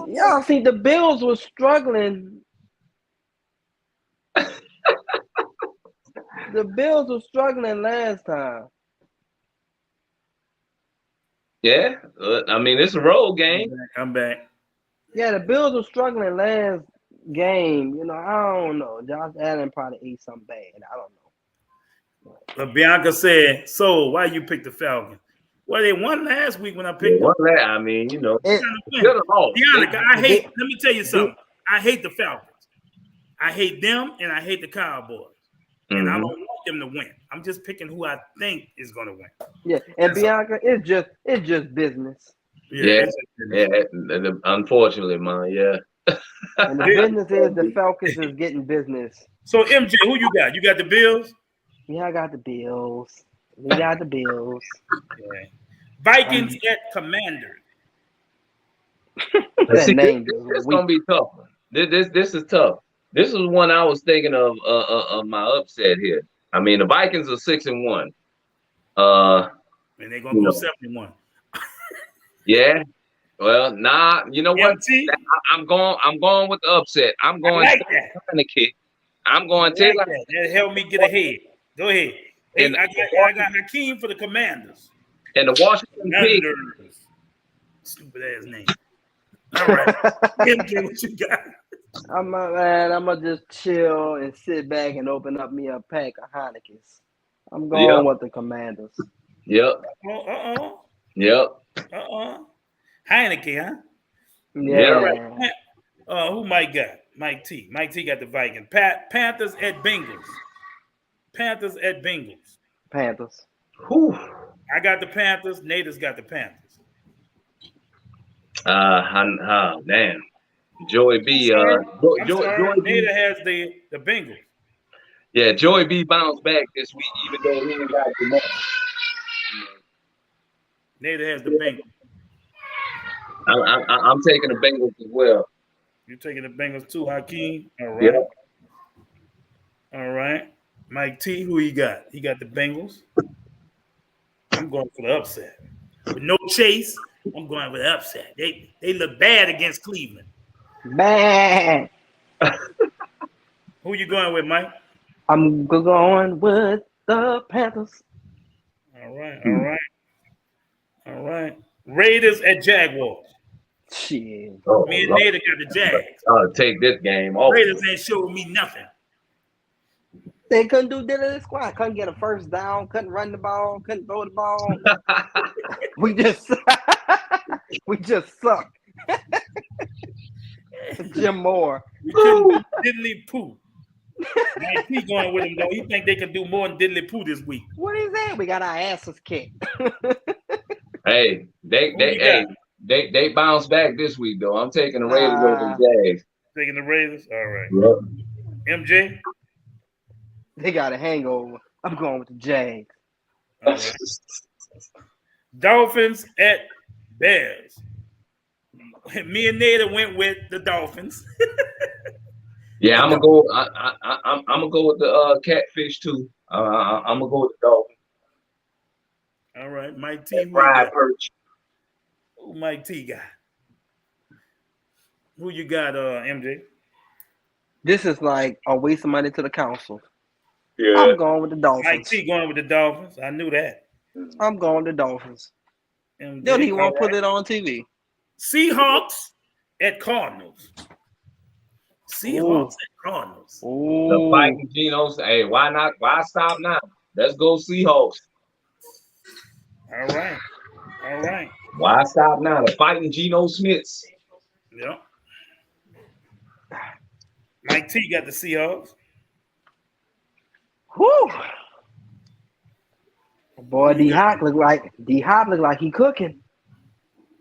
[SPEAKER 7] Y'all see the Bills were struggling. The Bills were struggling last time.
[SPEAKER 6] Yeah, I mean it's a road game.
[SPEAKER 5] I'm back.
[SPEAKER 7] Yeah, the Bills were struggling last game. I don't know. Josh Allen probably ate something bad. I don't know.
[SPEAKER 5] But Bianca said, so why you picked the Falcons? Well, they won last week when I picked them.
[SPEAKER 6] I mean,
[SPEAKER 5] Bianca, let me tell you something. I hate the Falcons. I hate them, and I hate the Cowboys. and I don't want them to win. I'm just picking who I think is going to win.
[SPEAKER 7] Yeah, and Bianca, it's just business.
[SPEAKER 6] Yeah. Unfortunately, man. Yeah.
[SPEAKER 7] And the business is the Falcons is getting business.
[SPEAKER 5] So MJ, who you got? You got the Bills?
[SPEAKER 7] Yeah, I got the Bills. We got the Bills.
[SPEAKER 5] Okay. Vikings at Commanders.
[SPEAKER 7] That
[SPEAKER 6] See,
[SPEAKER 7] name
[SPEAKER 6] it's gonna be tough. This is tough. This is one I was thinking of my upset here. I mean, the Vikings are 6-1.
[SPEAKER 5] And they're gonna go 71.
[SPEAKER 6] Yeah. Well, nah. You know what?
[SPEAKER 5] MT?
[SPEAKER 6] I'm going with the upset. I'm going
[SPEAKER 5] I like that.
[SPEAKER 6] kick. I'm going
[SPEAKER 5] I like that. That helped me get ahead. Go ahead. Hey,
[SPEAKER 6] And-
[SPEAKER 5] I got Hakeem for the Commanders.
[SPEAKER 6] and the Washington Pigs.
[SPEAKER 5] Commanders. Stupid ass name. All right. MJ, what you got?
[SPEAKER 7] I'm gonna just chill and sit back and open up me a pack of Heineken's. I'm going with the Commanders.
[SPEAKER 6] Yep. Yep.
[SPEAKER 5] Heineke, huh?
[SPEAKER 7] Yeah.
[SPEAKER 5] Who Mike got? Mike T. Mike T got the Vikings. Panthers at Bengals. Panthers at Bengals.
[SPEAKER 7] Panthers.
[SPEAKER 6] Whew.
[SPEAKER 5] I got the Panthers. Nader's got the Panthers.
[SPEAKER 6] Damn. Joey B.
[SPEAKER 5] Joey
[SPEAKER 6] B.
[SPEAKER 5] Nader has the Bengals.
[SPEAKER 6] Yeah, Joey B. bounced back this week, even though he ain't got the match.
[SPEAKER 5] Nader has the Bengals.
[SPEAKER 6] I'm taking the Bengals as well.
[SPEAKER 5] You're taking the Bengals too, Hakeem. All right.
[SPEAKER 6] Yep.
[SPEAKER 5] All right. Mike T, who he got? He got the Bengals. I'm going for the upset. With no chase, I'm going with the upset. They look bad against Cleveland.
[SPEAKER 7] Bad.
[SPEAKER 5] Who you going with, Mike?
[SPEAKER 7] I'm going with the Panthers.
[SPEAKER 5] All right. Raiders at Jaguars.
[SPEAKER 7] Shit.
[SPEAKER 5] Me and Nader got the Jags.
[SPEAKER 6] I'll take this game off.
[SPEAKER 5] Raiders ain't showing me nothing.
[SPEAKER 7] They couldn't do diddly squat. Couldn't get a first down. Couldn't run the ball. Couldn't throw the ball. we just suck. Jim Moore.
[SPEAKER 5] We couldn't do diddly poo. Mike T going with him though. He think they can do more than diddly poo this week.
[SPEAKER 7] What is that? We got our asses kicked.
[SPEAKER 6] Hey, they bounced back this week though. I'm taking the Raiders over the Jags.
[SPEAKER 5] Taking the Raiders. All right.
[SPEAKER 6] Yep.
[SPEAKER 5] MJ.
[SPEAKER 7] They got a hangover. I'm going with the Jags.
[SPEAKER 5] All right. Dolphins at Bears. Me and Nader went with the Dolphins.
[SPEAKER 6] Yeah, I'm gonna go. I'm gonna go with the catfish too. I'm gonna go with the Dolphins.
[SPEAKER 5] All right, Mike T.
[SPEAKER 6] Fried perch.
[SPEAKER 5] Who Mike T got? Who you got, MJ?
[SPEAKER 7] This is like a waste of money to the council.
[SPEAKER 6] Yeah.
[SPEAKER 7] I'm going with the Dolphins.
[SPEAKER 5] Mike T going with the Dolphins. I knew that.
[SPEAKER 7] I'm going with the Dolphins.
[SPEAKER 5] MJ,
[SPEAKER 7] Don't even want to
[SPEAKER 5] all
[SPEAKER 7] put it on TV.
[SPEAKER 5] Seahawks at Cardinals. Seahawks at Cardinals.
[SPEAKER 6] The fighting Genos. Hey, why not? Why stop now? Let's go Seahawks.
[SPEAKER 5] All right.
[SPEAKER 6] Why stop now? The fighting Geno Smiths.
[SPEAKER 5] Yep. Mike T got the Seahawks.
[SPEAKER 7] Whew. Boy, D Hop look like he cooking.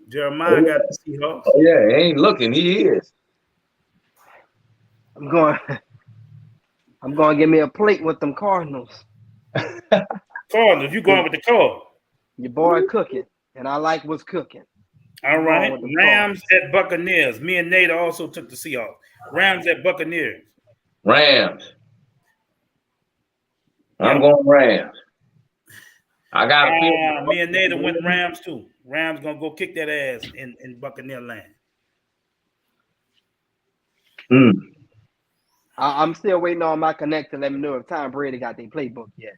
[SPEAKER 5] Jeremiah got the Seahawks.
[SPEAKER 6] Oh yeah, he ain't looking. He is.
[SPEAKER 7] I'm going to give me a plate with them Cardinals.
[SPEAKER 5] Cardinals, you going with the Cardinals.
[SPEAKER 7] Your boy cooking, and I like what's cooking.
[SPEAKER 5] All right.
[SPEAKER 7] with the
[SPEAKER 5] Rams at Buccaneers. Me and Nader also took the Seahawks. Rams at Buccaneers.
[SPEAKER 6] Rams. I'm going Rams. I got a feeling.
[SPEAKER 5] Me and Nader went Rams too. Rams gonna go kick that ass in Buccaneer land.
[SPEAKER 7] I'm still waiting on my connect to let me know if Tom Brady got their playbook yet.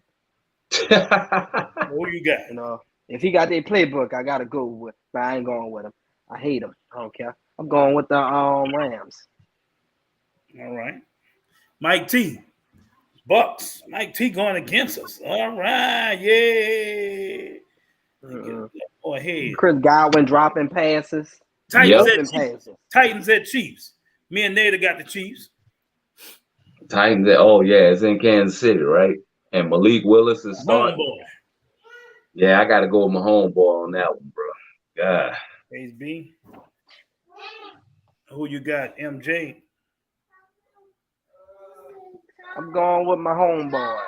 [SPEAKER 5] Who you got?
[SPEAKER 7] You know, if he got their playbook, I gotta go with. But I ain't going with him. I hate him. I don't care. I'm going with the Rams.
[SPEAKER 5] All right. Mike T. Bucks. Mike T going against us. All right. Yeah. Go ahead.
[SPEAKER 7] Chris Godwin dropping passes.
[SPEAKER 5] Titans at Chiefs. Me and Nader got the Chiefs.
[SPEAKER 6] Titans. Oh yeah, it's in Kansas City, right? And Malik Willis is starting.
[SPEAKER 5] Homeboy.
[SPEAKER 6] Yeah, I got to go with my homeboy on that one, bro. God.
[SPEAKER 5] Ace B. Who you got? MJ.
[SPEAKER 7] I'm going with my homeboy.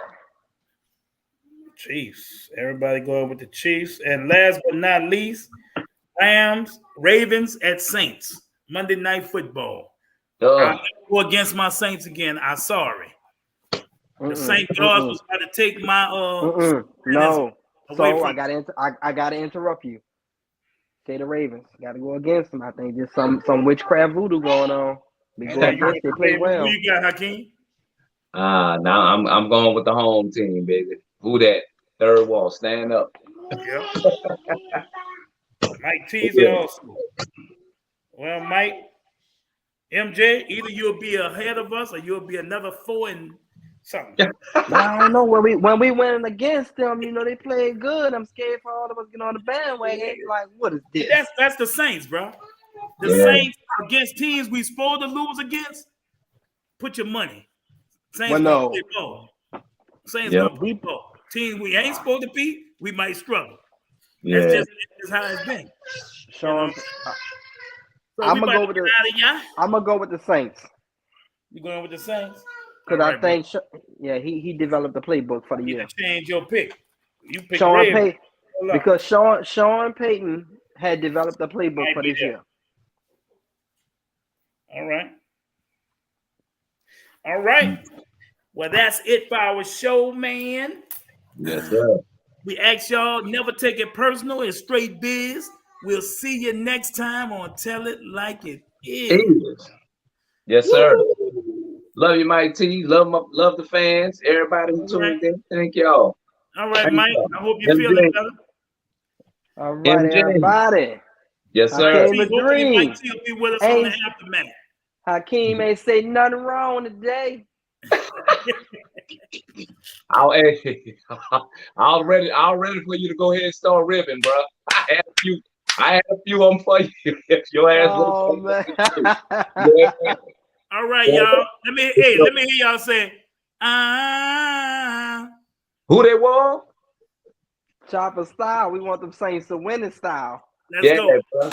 [SPEAKER 5] Chiefs. Everybody going with the Chiefs. And last but not least, Rams, Ravens at Saints. Monday Night Football. I'll go against my Saints again. I'm sorry. The Saint guards was about to take my
[SPEAKER 7] No.
[SPEAKER 5] away
[SPEAKER 7] So
[SPEAKER 5] from
[SPEAKER 7] I gotta interrupt you. Say the Ravens. Gotta go against them. I think there's some witchcraft voodoo going on. We go against they play well.
[SPEAKER 5] Who you got, Hakeem?
[SPEAKER 6] Now I'm going with the home team, baby. Who that? Third wall, stand up.
[SPEAKER 5] Yep. Mike Teasy also. Well, Mike, MJ, either you'll be ahead of us or you'll be another 4 and something.
[SPEAKER 7] I don't know. When we went against them, they played good. I'm scared for all of us getting on the bandwagon. Like, what is this?
[SPEAKER 5] That's the Saints, bro. The Saints against teams we supposed to lose against. Put your money. Saints gonna play ball. Saints gonna play ball. Teams we ain't supposed to beat, we might struggle.
[SPEAKER 6] Yeah.
[SPEAKER 5] That's how it's been.
[SPEAKER 7] Sean,
[SPEAKER 5] So
[SPEAKER 7] I'm gonna go with the Saints.
[SPEAKER 5] You going with the Saints?
[SPEAKER 7] Because I think, he developed the playbook for the year.
[SPEAKER 5] Change your pick. You pick
[SPEAKER 7] Sean Payton, because Sean Payton had developed the playbook for this year.
[SPEAKER 5] All right. Well, that's it for our show, man.
[SPEAKER 6] Yes, sir.
[SPEAKER 5] We ask y'all never take it personal. It's straight biz. We'll see you next time on Tell It Like It Is.
[SPEAKER 6] Yes, sir. Love you, Mike T. Love the fans. Everybody who tuned in. Thank y'all.
[SPEAKER 5] All right, Mike. I hope you're feeling better.
[SPEAKER 7] All right, everybody.
[SPEAKER 6] Yes, sir.
[SPEAKER 7] Hakeem Dream.
[SPEAKER 5] Mike T will be with us on the aftermath.
[SPEAKER 7] Hakeem ain't say nothing wrong today.
[SPEAKER 6] I'll ready for you to go ahead and start ribbing, bro. I had a few of them for you. If your ass
[SPEAKER 7] man.
[SPEAKER 5] All right, y'all. Let me hear y'all say,
[SPEAKER 6] Who they were?
[SPEAKER 7] Chopper style. We want them Saints to win in style.
[SPEAKER 5] Let's go.
[SPEAKER 6] Bro.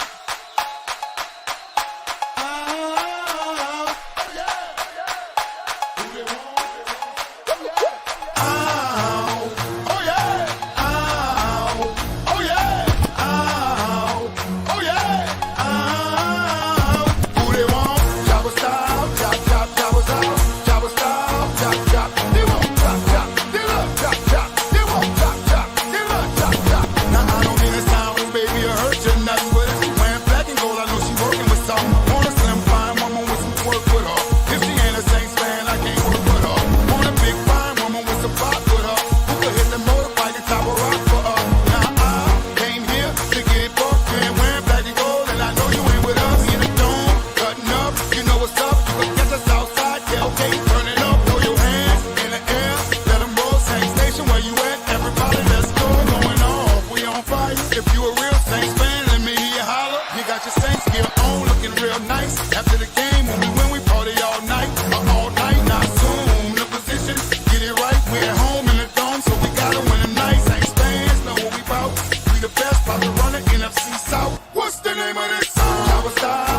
[SPEAKER 3] NFC South. What's the name of this song?